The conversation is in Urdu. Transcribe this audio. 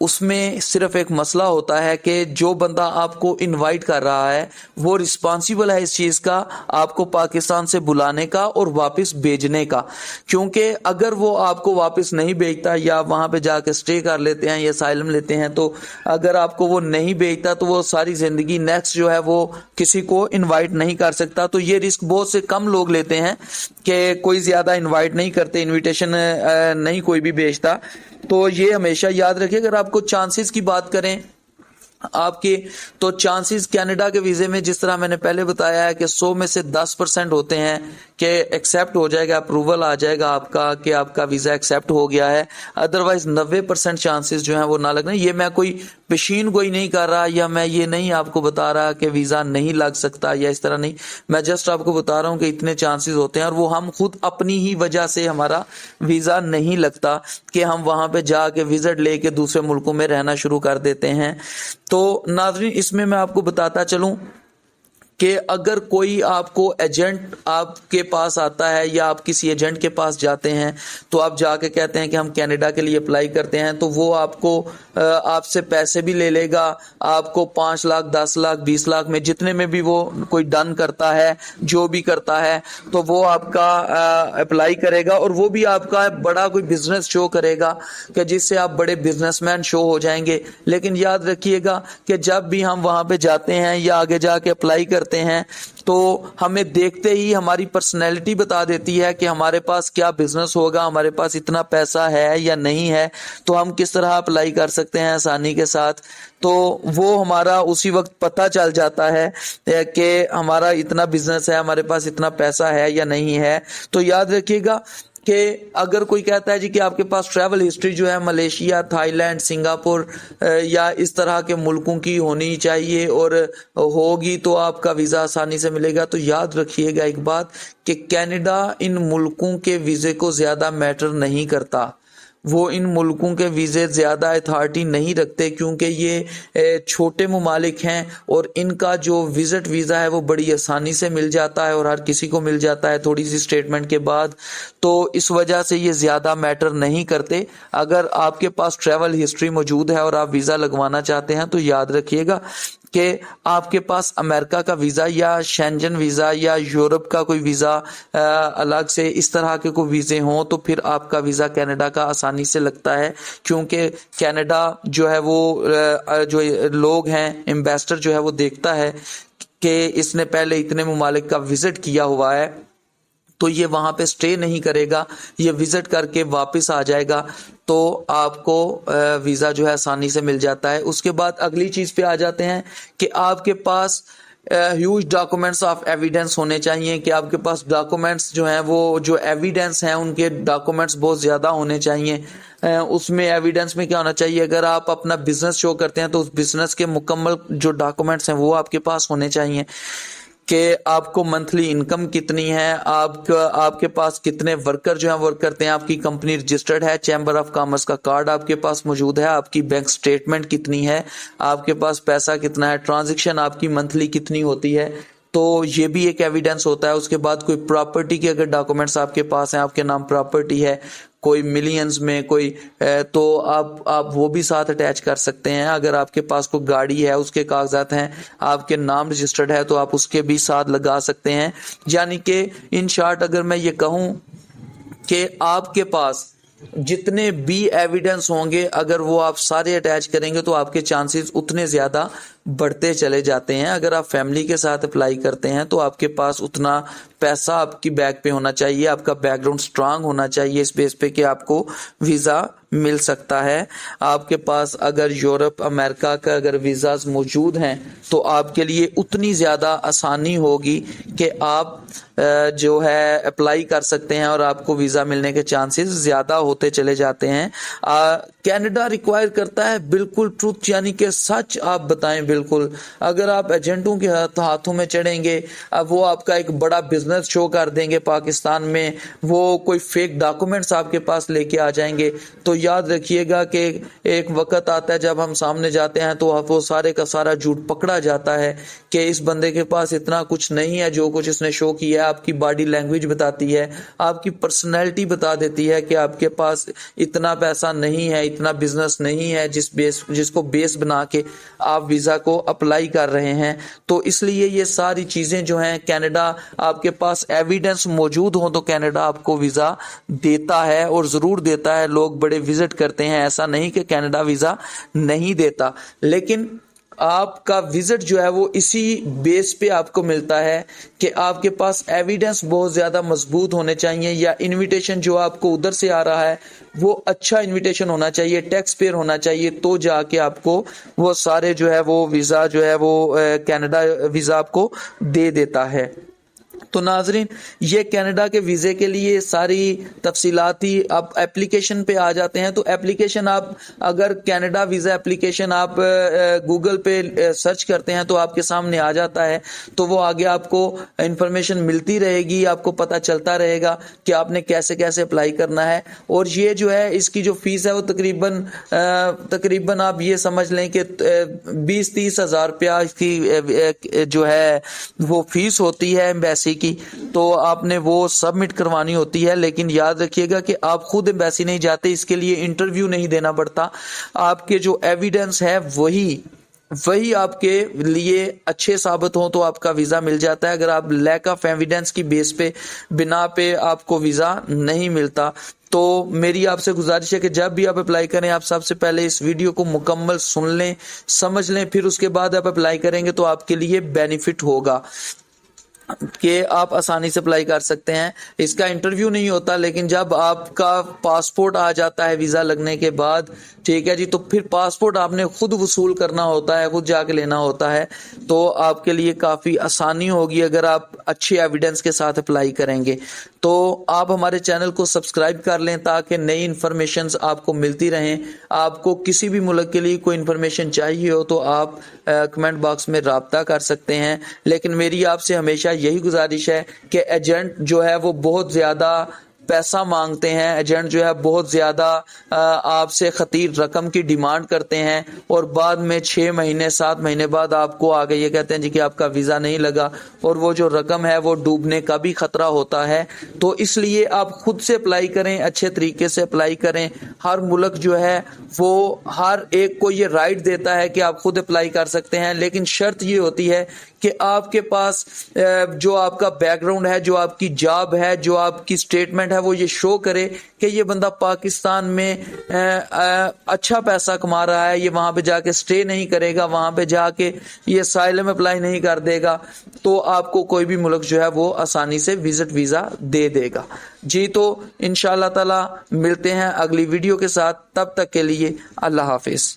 اس میں صرف ایک مسئلہ ہوتا ہے کہ جو بندہ آپ کو انوائٹ کر رہا ہے وہ رسپانسیبل ہے اس چیز کا، آپ کو پاکستان سے بلانے کا اور واپس بھیجنے کا، کیونکہ اگر وہ آپ کو واپس نہیں بھیجتا یا وہاں پہ جا کے سٹے کر لیتے ہیں یا اسائلم لیتے ہیں، تو اگر آپ کو وہ نہیں بھیجتا تو وہ ساری زندگی نیکسٹ جو ہے وہ کسی کو انوائٹ نہیں کر سکتا۔ تو یہ رسک بہت سے کم لوگ لیتے ہیں کہ کوئی زیادہ انوائٹ نہیں کرتے، انویٹیشن نہیں کوئی بھی بھیجتا۔ تو یہ ہمیشہ یاد رکھیں۔ اگر آپ کو چانسز کی بات کریں آپ کے، تو چانسز کینیڈا کے ویزے میں جس طرح میں نے پہلے بتایا ہے کہ 100 میں سے 10% ہوتے ہیں کہ ایکسیپٹ ہو جائے گا، اپروول آ جائے گا آپ کا کہ آپ کا ویزا ایکسیپٹ ہو گیا ہے، ادروائز 90% چانسز جو ہیں وہ نہ لگنے۔ یہ میں کوئی پیشین گوئی نہیں کر رہا یا میں یہ نہیں آپ کو بتا رہا کہ ویزا نہیں لگ سکتا یا اس طرح نہیں، میں جسٹ آپ کو بتا رہا ہوں کہ اتنے چانسز ہوتے ہیں، اور وہ ہم خود اپنی ہی وجہ سے ہمارا ویزا نہیں لگتا کہ ہم وہاں پہ جا کے وزٹ لے کے دوسرے ملکوں میں رہنا شروع کر دیتے ہیں۔ تو ناظرین اس میں آپ کو بتاتا چلوں کہ اگر کوئی آپ کو ایجنٹ آپ کے پاس آتا ہے یا آپ کسی ایجنٹ کے پاس جاتے ہیں تو آپ جا کے کہتے ہیں کہ ہم کینیڈا کے لیے اپلائی کرتے ہیں، تو وہ آپ کو آپ سے پیسے بھی لے لے گا، آپ کو 5 لاکھ 10 لاکھ 20 لاکھ میں جتنے میں بھی وہ کوئی ڈن کرتا ہے، جو بھی کرتا ہے، تو وہ آپ کا اپلائی کرے گا اور وہ بھی آپ کا بڑا کوئی بزنس شو کرے گا کہ جس سے آپ بڑے بزنس مین شو ہو جائیں گے۔ لیکن یاد رکھیے گا کہ جب بھی ہم وہاں پہ جاتے ہیں یا آگے جا کے اپلائی کرتے ہیں تو ہمیں دیکھتے ہی ہماری پرسنالٹی بتا دیتی ہے کہ ہمارے پاس کیا بزنس ہوگا، ہمارے پاس اتنا پیسہ ہے یا نہیں ہے، تو ہم کس طرح اپلائی کر سکتے ہیں آسانی کے ساتھ۔ تو وہ ہمارا اسی وقت پتہ چل جاتا ہے کہ ہمارا اتنا بزنس ہے، ہمارے پاس اتنا پیسہ ہے یا نہیں ہے۔ تو یاد رکھیے گا کہ اگر کوئی کہتا ہے جی کہ آپ کے پاس ٹریول ہسٹری جو ہے ملیشیا، تھائی لینڈ، سنگاپور یا اس طرح کے ملکوں کی ہونی چاہیے اور ہوگی تو آپ کا ویزا آسانی سے ملے گا، تو یاد رکھیے گا ایک بات کہ کینیڈا ان ملکوں کے ویزے کو زیادہ میٹر نہیں کرتا، وہ ان ملکوں کے ویزے زیادہ اتھارٹی نہیں رکھتے کیونکہ یہ چھوٹے ممالک ہیں اور ان کا جو وزٹ ویزا ہے وہ بڑی آسانی سے مل جاتا ہے اور ہر کسی کو مل جاتا ہے تھوڑی سی سٹیٹمنٹ کے بعد، تو اس وجہ سے یہ زیادہ میٹر نہیں کرتے۔ اگر آپ کے پاس ٹریول ہسٹری موجود ہے اور آپ ویزا لگوانا چاہتے ہیں تو یاد رکھیے گا کہ آپ کے پاس امریکہ کا ویزا یا شینجن ویزا یا یورپ کا کوئی ویزا الگ سے اس طرح کے کوئی ویزے ہوں تو پھر آپ کا ویزا کینیڈا کا آسانی سے لگتا ہے، کیونکہ کینیڈا جو ہے وہ جو لوگ ہیں ایمبیسڈر جو ہے وہ دیکھتا ہے کہ اس نے پہلے اتنے ممالک کا وزٹ کیا ہوا ہے تو یہ وہاں پہ سٹے نہیں کرے گا، یہ وزٹ کر کے واپس آ جائے گا، تو آپ کو ویزا جو ہے آسانی سے مل جاتا ہے۔ اس کے بعد اگلی چیز پہ آ جاتے ہیں کہ آپ کے پاس ہیوج ڈاکومنٹس آف ایویڈنس ہونے چاہیے، کہ آپ کے پاس ڈاکومنٹس جو ہیں وہ جو ایویڈنس ہیں ان کے ڈاکومنٹس بہت زیادہ ہونے چاہیے۔ اس میں ایویڈنس میں کیا ہونا چاہیے، اگر آپ اپنا بزنس شو کرتے ہیں تو اس بزنس کے مکمل جو ڈاکومنٹس ہیں وہ آپ کے پاس ہونے چاہیے، کہ آپ کو منتھلی انکم کتنی ہے، آپ کے پاس کتنے ورکر جو ہیں ورک کرتے ہیں، آپ کی کمپنی رجسٹرڈ ہے، چیمبر آف کامرس کا کارڈ آپ کے پاس موجود ہے، آپ کی بینک سٹیٹمنٹ کتنی ہے، آپ کے پاس پیسہ کتنا ہے، ٹرانزیکشن آپ کی منتھلی کتنی ہوتی ہے، تو یہ بھی ایک ایویڈنس ہوتا ہے۔ اس کے بعد کوئی پراپرٹی کے اگر ڈاکومنٹس آپ کے پاس ہیں، آپ کے نام پراپرٹی ہے کوئی ملینز میں کوئی، تو آپ وہ بھی ساتھ اٹیچ کر سکتے ہیں۔ اگر آپ کے پاس کوئی گاڑی ہے اس کے کاغذات ہیں، آپ کے نام رجسٹرڈ ہے تو آپ اس کے بھی ساتھ لگا سکتے ہیں۔ یعنی کہ ان شارٹ اگر میں یہ کہوں کہ آپ کے پاس جتنے بھی ایویڈنس ہوں گے اگر وہ آپ سارے اٹیچ کریں گے تو آپ کے چانسز اتنے زیادہ بڑھتے چلے جاتے ہیں۔ اگر آپ فیملی کے ساتھ اپلائی کرتے ہیں تو آپ کے پاس اتنا پیسہ آپ کی بیک پہ ہونا چاہیے، آپ کا بیک گراؤنڈ سٹرانگ ہونا چاہیے اس بیس پہ کہ آپ کو ویزا مل سکتا ہے۔ آپ کے پاس اگر یورپ امریکہ کا اگر ویزاز موجود ہیں تو آپ کے لیے اتنی زیادہ آسانی ہوگی کہ آپ جو ہے اپلائی کر سکتے ہیں اور آپ کو ویزا ملنے کے چانسز زیادہ ہوتے چلے جاتے ہیں۔ کینیڈا ریکوائر کرتا ہے بالکل ٹروتھ، یعنی کہ سچ آپ بتائیں بالکل۔ اگر آپ ایجنٹوں کے ہاتھوں میں چڑھیں گے، اب وہ آپ کا ایک بڑا بزنس شو کر دیں گے پاکستان میں، وہ کوئی فیک ڈاکومنٹس آپ کے پاس لے کے آ جائیں گے، تو یاد رکھیے گا کہ ایک وقت آتا ہے جب ہم سامنے جاتے ہیں تو وہ سارے کا سارا جھوٹ پکڑا جاتا ہے کہ اس بندے کے پاس اتنا کچھ نہیں ہے جو کچھ اس نے شو کیا ہے۔ آپ کی باڈی لینگویج بتاتی ہے، آپ کی پرسنالٹی بتا دیتی ہے کہ آپ کے پاس اتنا پیسہ نہیں ہے، اتنا بزنس نہیں ہے جس کو بیس بنا کے آپ ویزا کو اپلائی کر رہے ہیں۔ تو اس لیے یہ ساری چیزیں جو ہیں کینیڈا، آپ کے پاس ایویڈنس موجود ہوں تو کینیڈا آپ کو ویزا دیتا ہے، اور ضرور دیتا ہے۔ لوگ بڑے وزٹ کرتے ہیں، ایسا نہیں کہ کینیڈا ویزا نہیں دیتا، لیکن آپ کا وزٹ جو ہے وہ اسی بیس پہ آپ کو ملتا ہے کہ آپ کے پاس ایویڈنس بہت زیادہ مضبوط ہونے چاہیے، یا انویٹیشن جو آپ کو ادھر سے آ رہا ہے وہ اچھا انویٹیشن ہونا چاہیے، ٹیکس پیئر ہونا چاہیے، تو جا کے آپ کو وہ سارے جو ہے وہ ویزا جو ہے وہ کینیڈا ویزا آپ کو دے دیتا ہے۔ تو ناظرین، یہ کینیڈا کے ویزے کے لیے ساری تفصیلاتی آپ ایپلیکیشن پہ آ جاتے ہیں۔ تو ایپلیکیشن آپ اگر کینیڈا ویزا ایپلیکیشن آپ گوگل پہ سرچ کرتے ہیں تو آپ کے سامنے آ جاتا ہے، تو وہ آگے آپ کو انفارمیشن ملتی رہے گی، آپ کو پتہ چلتا رہے گا کہ آپ نے کیسے کیسے اپلائی کرنا ہے۔ اور یہ جو ہے اس کی جو فیس ہے وہ تقریباً آپ یہ سمجھ لیں کہ 20-30 ہزار روپیہ اس کی جو ہے وہ فیس ہوتی ہے ایمبیسی کی، تو آپ نے وہ سبمٹ کروانی ہوتی ہے۔ لیکن یاد رکھیے گا کہ آپ خود ایمبیسی نہیں جاتے، اس کے لیے انٹرویو نہیں دینا پڑتا، آپ کے جو ایویڈنس ہے وہی آپ کے لیے اچھے ثابت ہوں تو آپ کا ویزا مل جاتا ہے۔ اگر آپ لیک آف ایویڈنس کی بیس پہ بنا پہ آپ کو ویزا نہیں ملتا۔ تو میری آپ سے گزارش ہے کہ جب بھی آپ اپلائی کریں آپ سب سے پہلے اس ویڈیو کو مکمل سن لیں، سمجھ لیں، پھر اس کے بعد آپ اپلائی کریں گے تو آپ کے لیے بینیفٹ ہوگا کہ آپ آسانی سے اپلائی کر سکتے ہیں۔ اس کا انٹرویو نہیں ہوتا، لیکن جب آپ کا پاسپورٹ آ جاتا ہے ویزا لگنے کے بعد، ٹھیک ہے جی، تو پھر پاسپورٹ آپ نے خود وصول کرنا ہوتا ہے، خود جا کے لینا ہوتا ہے، تو آپ کے لیے کافی آسانی ہوگی اگر آپ اچھی ایویڈنس کے ساتھ اپلائی کریں گے۔ تو آپ ہمارے چینل کو سبسکرائب کر لیں تاکہ نئی انفارمیشنز آپ کو ملتی رہیں۔ آپ کو کسی بھی ملک کے لیے کوئی انفارمیشن چاہیے ہو تو آپ کمنٹ باکس میں رابطہ کر سکتے ہیں۔ لیکن میری آپ سے ہمیشہ یہی گزارش ہے کہ ایجنٹ جو ہے وہ بہت زیادہ پیسہ مانگتے ہیں، ایجنٹ جو ہے بہت زیادہ آپ سے خطیر رقم کی ڈیمانڈ کرتے ہیں، اور بعد میں 6 مہینے 7 مہینے بعد آپ کو آگے یہ کہتے ہیں جی کہ آپ کا ویزا نہیں لگا، اور وہ جو رقم ہے وہ ڈوبنے کا بھی خطرہ ہوتا ہے۔ تو اس لیے آپ خود سے اپلائی کریں، اچھے طریقے سے اپلائی کریں۔ ہر ملک جو ہے وہ ہر ایک کو یہ رائٹ دیتا ہے کہ آپ خود اپلائی کر سکتے ہیں، لیکن شرط یہ ہوتی ہے کہ آپ کے پاس جو آپ کا بیک گراؤنڈ ہے، جو آپ کی جاب ہے، جو آپ کی اسٹیٹمنٹ ہے، وہ یہ شو کرے کہ یہ بندہ پاکستان میں اچھا پیسہ کما رہا ہے، یہ وہاں پہ جا کے سٹے نہیں کرے گا، وہاں پہ جا کے یہ اسائلم اپلائی نہیں کر دے گا، تو آپ کو کوئی بھی ملک جو ہے وہ آسانی سے وزٹ ویزا دے دے گا۔ جی، تو انشاءاللہ تعالی ملتے ہیں اگلی ویڈیو کے ساتھ، تب تک کے لیے اللہ حافظ۔